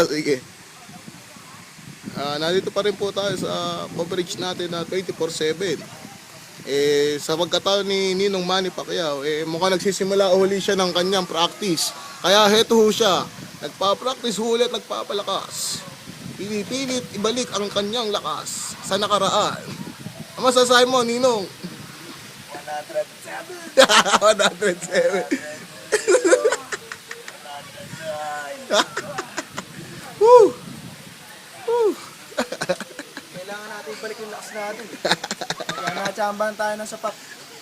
Sige. Nandito pa rin po tayo sa coverage natin na 24/7. Sa pagkataon ni Ninong Manny Pacquiao, mukhang nagsisimula uli siya ng kanyang practice. Kaya heto ho siya, nagpa-practice ulit, nagpapalakas. Pinipilit ibalik ang kanyang lakas sa nakaraan. Ano masasabi mo, Ninong? 107. 107. Woo! Woo! Kailangan natin ibalik yung lakas natin. Kaya natsambahan tayo ng sapat.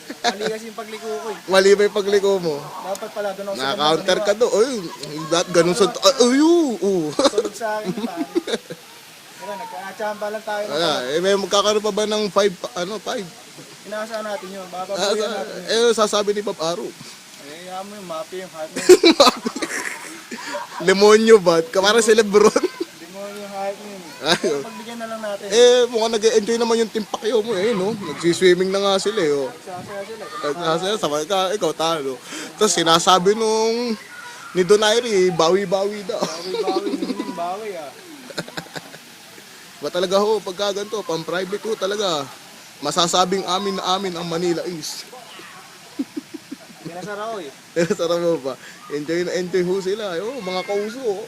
Mali kasi yung pagliko ko eh. Mali ba yung pagliko mo? Dapat pala doon ako sa Na-counter ka doon. Ay, ganun sa... Tulog sa akin pa. Kaya nagkakatsamba lang tayo. May magkakaroon pa ba ng 5? Inaasahan natin yun. Bababuyan natin yun. Sasabi ni Pap Aro. Kaya mo yung mapi yung hype mo. Lemonyo ba? Kamara si Lebron. Hindi mo yung hype mo yun. Ayun. Pagbigyan na lang natin. Mukhang nag-enjoy naman yung Team Pacquiao mo no? Nagsiswimming na nga sila oh. Nagsasaya sila. Nagsasaya, sabay ka, ikaw talo. Tapos sinasabi nung ni Donaire, bawi-bawi daw. Bawi, bawi ah. Ba talaga ho, pagka ganito, pang-private ho talaga. Masasabing amin na amin ang Manila East. Pinasara ko eh. Pero sarap mo ba? Enjoy na enjoy ho sila. Mga kauso.